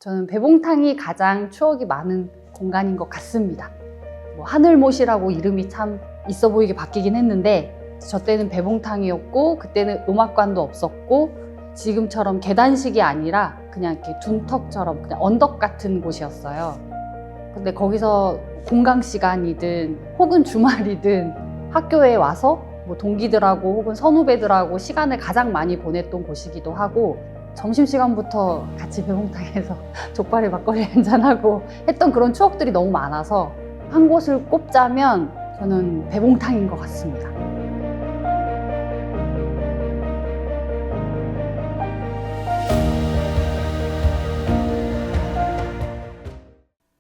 저는 배봉탕이 가장 추억이 많은 공간인 것 같습니다. 뭐 하늘못이라고 이름이 참 있어 보이게 바뀌긴 했는데 저 때는 배봉탕이었고 그때는 음악관도 없었고 지금처럼 계단식이 아니라 그냥 이렇게 둔턱처럼 그냥 언덕 같은 곳이었어요. 근데 거기서 공강 시간이든 혹은 주말이든 학교에 와서 뭐 동기들하고 혹은 선후배들하고 시간을 가장 많이 보냈던 곳이기도 하고 점심시간부터 같이 배봉탕에서 족발에 막걸리 한잔하고 했던 그런 추억들이 너무 많아서 한 곳을 꼽자면 저는 배봉탕인 것 같습니다.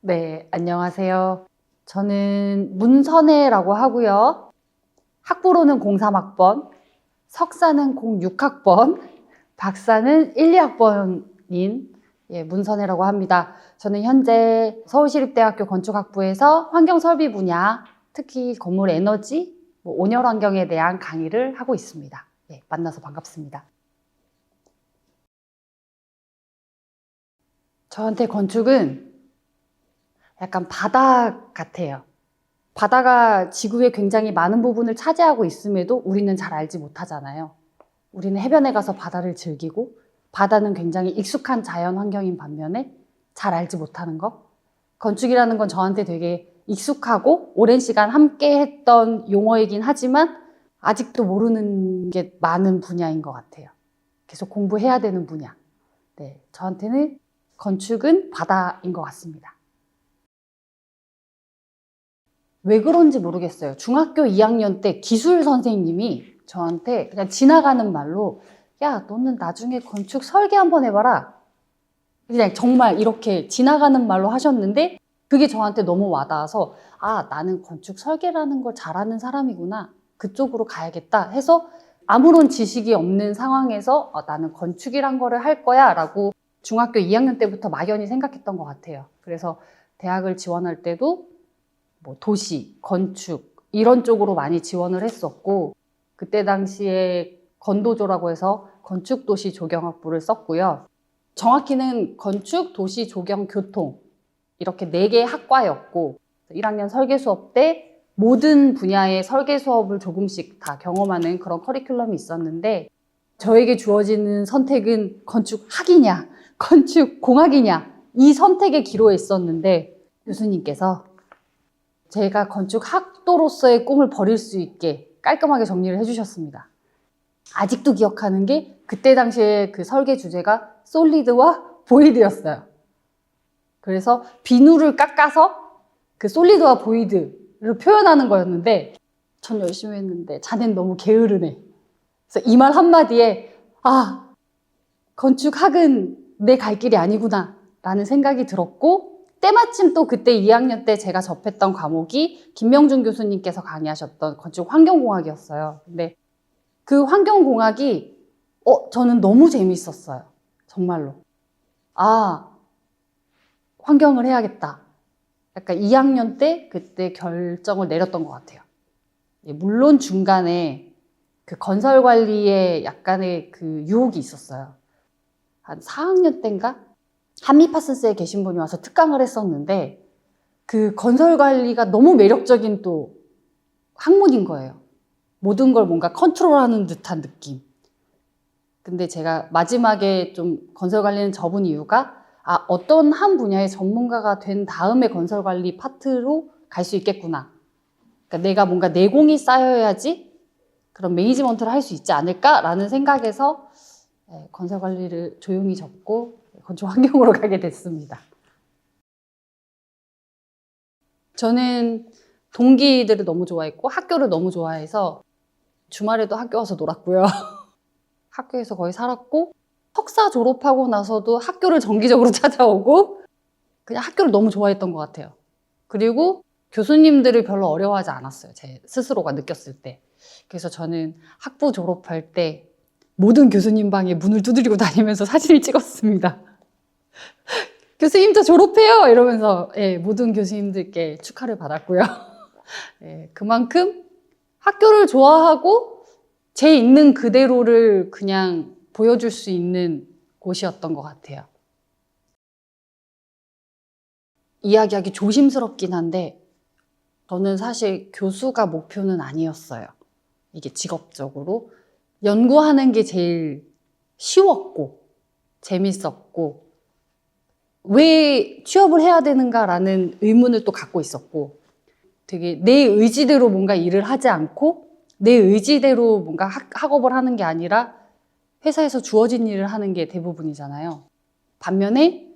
네, 안녕하세요. 저는 문선혜라고 하고요. 학부로는 03학번, 석사는 06학번, 박사는 1, 2학번인 문선혜라고 합니다. 저는 현재 서울시립대학교 건축학부에서 환경설비 분야, 특히 건물 에너지, 온열 환경에 대한 강의를 하고 있습니다. 만나서 반갑습니다. 저한테 건축은 약간 바다 같아요. 바다가 지구의 굉장히 많은 부분을 차지하고 있음에도 우리는 잘 알지 못하잖아요. 우리는 해변에 가서 바다를 즐기고 바다는 굉장히 익숙한 자연 환경인 반면에 잘 알지 못하는 것. 건축이라는 건 저한테 되게 익숙하고 오랜 시간 함께 했던 용어이긴 하지만 아직도 모르는 게 많은 분야인 것 같아요. 계속 공부해야 되는 분야. 네, 저한테는 건축은 바다인 것 같습니다. 왜 그런지 모르겠어요. 중학교 2학년 때 기술 선생님이 저한테 그냥 지나가는 말로 야, 너는 나중에 건축 설계 한번 해봐라. 그냥 정말 이렇게 지나가는 말로 하셨는데 그게 저한테 너무 와닿아서 아, 나는 건축 설계라는 걸 잘하는 사람이구나. 그쪽으로 가야겠다 해서 아무런 지식이 없는 상황에서 나는 건축이란 거를 할 거야 라고 중학교 2학년 때부터 막연히 생각했던 것 같아요. 그래서 대학을 지원할 때도 뭐 도시, 건축 이런 쪽으로 많이 지원을 했었고 그때 당시에 건도조라고 해서 건축도시조경학부를 썼고요. 정확히는 건축, 도시, 조경, 교통 이렇게 4개의 학과였고 1학년 설계 수업 때 모든 분야의 설계 수업을 조금씩 다 경험하는 그런 커리큘럼이 있었는데 저에게 주어지는 선택은 건축학이냐, 건축공학이냐 이 선택의 기로에 있었는데 교수님께서 제가 건축학도로서의 꿈을 버릴 수 있게 깔끔하게 정리를 해주셨습니다. 아직도 기억하는 게 그때 당시에 그 설계 주제가 솔리드와 보이드였어요. 그래서 비누를 깎아서 그 솔리드와 보이드를 표현하는 거였는데 전 열심히 했는데 자넨 너무 게으르네. 그래서 이 말 한마디에 아, 건축학은 내 갈 길이 아니구나 라는 생각이 들었고 때마침 또 그때 2학년 때 제가 접했던 과목이 김명준 교수님께서 강의하셨던 건축 환경공학이었어요. 근데 그 환경공학이 저는 너무 재밌었어요. 정말로. 아, 환경을 해야겠다. 약간 2학년 때 그때 결정을 내렸던 것 같아요. 물론 중간에 그 건설 관리에 약간의 그 유혹이 있었어요. 한 4학년 때인가? 한미파슨스에 계신 분이 와서 특강을 했었는데 그 건설 관리가 너무 매력적인 또 학문인 거예요. 모든 걸 뭔가 컨트롤하는 듯한 느낌. 근데 제가 마지막에 좀 건설 관리는 접은 이유가 어떤 한 분야의 전문가가 된 다음에 건설 관리 파트로 갈 수 있겠구나. 그러니까 내가 뭔가 내공이 쌓여야지 그런 매니지먼트를 할 수 있지 않을까라는 생각에서 건설 관리를 조용히 접고 건축 환경으로 가게 됐습니다. 저는 동기들을 너무 좋아했고 학교를 너무 좋아해서 주말에도 학교 와서 놀았고요. 학교에서 거의 살았고 석사 졸업하고 나서도 학교를 정기적으로 찾아오고 그냥 학교를 너무 좋아했던 것 같아요. 그리고 교수님들을 별로 어려워하지 않았어요. 제 스스로가 느꼈을 때. 그래서 저는 학부 졸업할 때 모든 교수님 방에 문을 두드리고 다니면서 사진을 찍었습니다. 교수님 저 졸업해요! 이러면서 모든 교수님들께 축하를 받았고요. 그만큼 학교를 좋아하고 제 있는 그대로를 그냥 보여줄 수 있는 곳이었던 것 같아요. 이야기하기 조심스럽긴 한데 저는 사실 교수가 목표는 아니었어요. 이게 직업적으로. 연구하는 게 제일 쉬웠고 재밌었고 왜 취업을 해야 되는가라는 의문을 또 갖고 있었고 되게 내 의지대로 뭔가 일을 하지 않고 내 의지대로 뭔가 학업을 하는 게 아니라 회사에서 주어진 일을 하는 게 대부분이잖아요. 반면에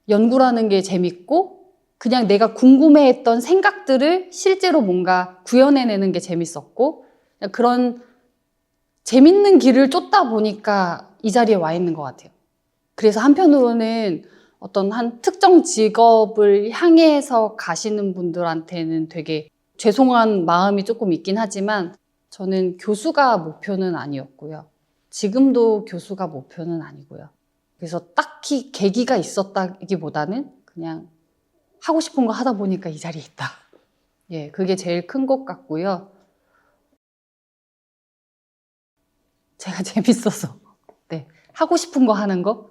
연구라는 게 재밌고 그냥 내가 궁금해했던 생각들을 실제로 뭔가 구현해내는 게 재밌었고 그런 재밌는 길을 쫓다 보니까 이 자리에 와 있는 것 같아요. 그래서 한편으로는 어떤 한 특정 직업을 향해서 가시는 분들한테는 되게 죄송한 마음이 조금 있긴 하지만 저는 교수가 목표는 아니었고요. 지금도 교수가 목표는 아니고요. 그래서 딱히 계기가 있었다기보다는 그냥 하고 싶은 거 하다 보니까 이 자리에 있다. 예, 그게 제일 큰 것 같고요. 제가 재밌어서. 네. 하고 싶은 거 하는 거.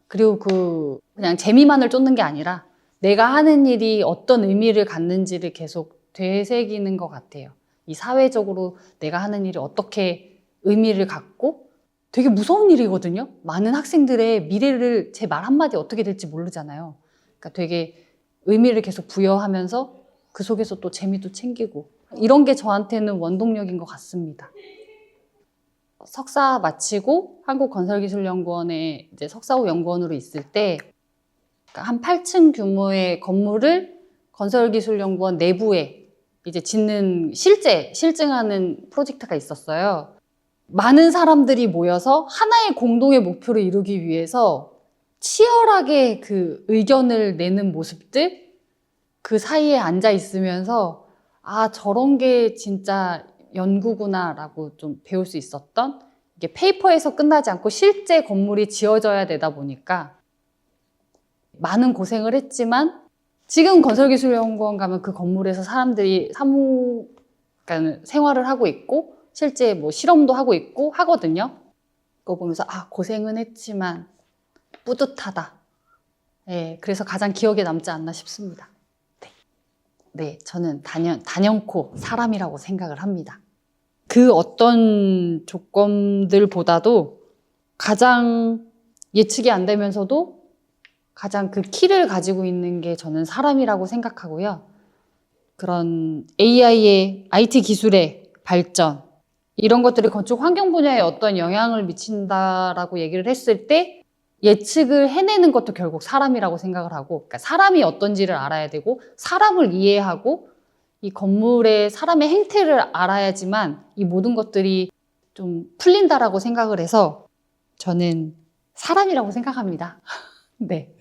그리고 그냥 재미만을 쫓는 게 아니라 내가 하는 일이 어떤 의미를 갖는지를 계속 되새기는 것 같아요. 이 사회적으로 내가 하는 일이 어떻게 의미를 갖고 되게 무서운 일이거든요. 많은 학생들의 미래를 제 말 한마디 어떻게 될지 모르잖아요. 그러니까 되게 의미를 계속 부여하면서 그 속에서 또 재미도 챙기고 이런 게 저한테는 원동력인 것 같습니다. 석사 마치고 한국건설기술연구원에 이제 석사 후 연구원으로 있을 때 한 8층 규모의 건물을 건설기술연구원 내부에 이제 짓는 실증하는 프로젝트가 있었어요. 많은 사람들이 모여서 하나의 공동의 목표를 이루기 위해서 치열하게 그 의견을 내는 모습들 그 사이에 앉아 있으면서 아, 저런 게 진짜 연구구나라고 좀 배울 수 있었던 이게 페이퍼에서 끝나지 않고 실제 건물이 지어져야 되다 보니까 많은 고생을 했지만 지금 건설기술연구원 가면 그 건물에서 사람들이 그러니까 생활을 하고 있고 실제 뭐 실험도 하고 있고 하거든요. 그거 보면서 아, 고생은 했지만 뿌듯하다. 네, 그래서 가장 기억에 남지 않나 싶습니다. 네, 저는 단연코 사람이라고 생각을 합니다. 그 어떤 조건들보다도 가장 예측이 안 되면서도 가장 그 키를 가지고 있는 게 저는 사람이라고 생각하고요. 그런 AI의 IT 기술의 발전, 이런 것들이 건축 환경 분야에 어떤 영향을 미친다라고 얘기를 했을 때 예측을 해내는 것도 결국 사람이라고 생각을 하고, 그러니까 사람이 어떤지를 알아야 되고, 사람을 이해하고, 이 건물의 사람의 행태를 알아야지만 이 모든 것들이 좀 풀린다라고 생각을 해서 저는 사람이라고 생각합니다. 네.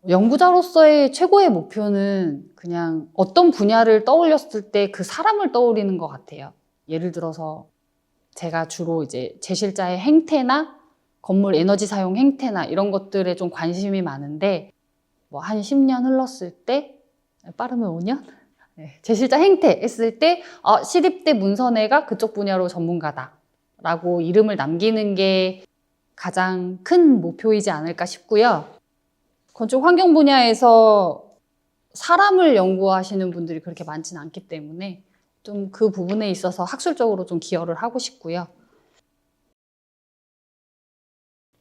연구자로서의 최고의 목표는 그냥 어떤 분야를 떠올렸을 때 그 사람을 떠올리는 것 같아요. 예를 들어서 제가 주로 이제 제실자의 행태나 건물 에너지 사용 행태나 이런 것들에 좀 관심이 많은데 뭐 한 10년 흘렀을 때 빠르면 5년? 네. 제실자 행태 했을 때 시립대 문선회가 그쪽 분야로 전문가다라고 이름을 남기는 게 가장 큰 목표이지 않을까 싶고요. 건축 환경 분야에서 사람을 연구하시는 분들이 그렇게 많지는 않기 때문에 좀 그 부분에 있어서 학술적으로 좀 기여를 하고 싶고요.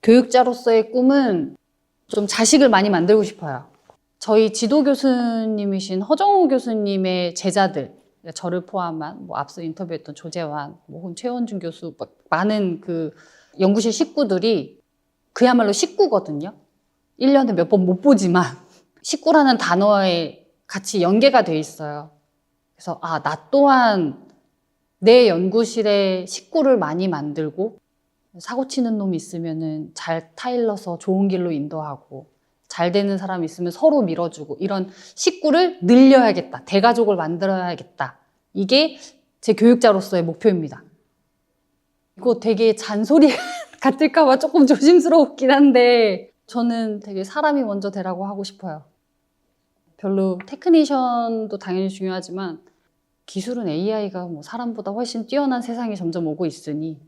교육자로서의 꿈은 좀 자식을 많이 만들고 싶어요. 저희 지도 교수님이신 허정우 교수님의 제자들, 저를 포함한 뭐 앞서 인터뷰했던 조재환, 혹은 최원준 교수, 많은 그 연구실 식구들이 그야말로 식구거든요. 1년에 몇 번 못 보지만 식구라는 단어에 같이 연계가 돼 있어요. 그래서 나 또한 내 연구실에 식구를 많이 만들고 사고 치는 놈 있으면은 잘 타일러서 좋은 길로 인도하고 잘 되는 사람 있으면 서로 밀어주고 이런 식구를 늘려야겠다. 대가족을 만들어야겠다. 이게 제 교육자로서의 목표입니다. 이거 되게 잔소리 같을까봐 조금 조심스럽긴 한데 저는 되게 사람이 먼저 되라고 하고 싶어요. 별로 테크니션도 당연히 중요하지만 기술은 AI가 뭐 사람보다 훨씬 뛰어난 세상이 점점 오고 있으니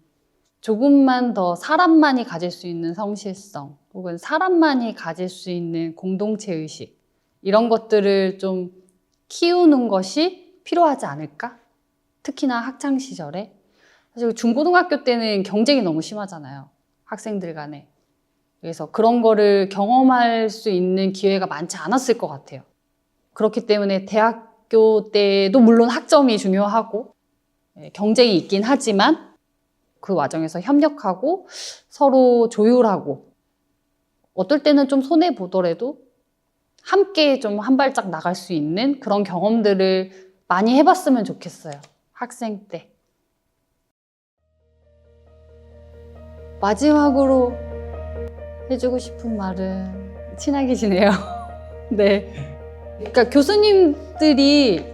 조금만 더 사람만이 가질 수 있는 성실성, 혹은 사람만이 가질 수 있는 공동체 의식, 이런 것들을 좀 키우는 것이 필요하지 않을까? 특히나 학창 시절에. 사실 중고등학교 때는 경쟁이 너무 심하잖아요. 학생들 간에. 그래서 그런 거를 경험할 수 있는 기회가 많지 않았을 것 같아요. 그렇기 때문에 대학교 때도 물론 학점이 중요하고 경쟁이 있긴 하지만 그 과정에서 협력하고 서로 조율하고 어떨 때는 좀 손해보더라도 함께 좀 한 발짝 나갈 수 있는 그런 경험들을 많이 해봤으면 좋겠어요. 학생 때. 마지막으로 해주고 싶은 말은 친하게 지내요. 네. 그러니까 교수님들이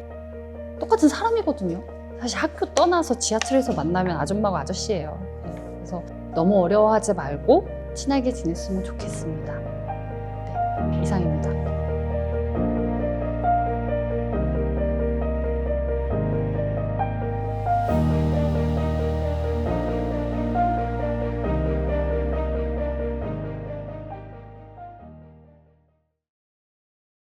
똑같은 사람이거든요. 사실 학교 떠나서 지하철에서 만나면 아줌마가 아저씨예요. 네. 그래서 너무 어려워하지 말고 친하게 지냈으면 좋겠습니다. 네. 이상입니다.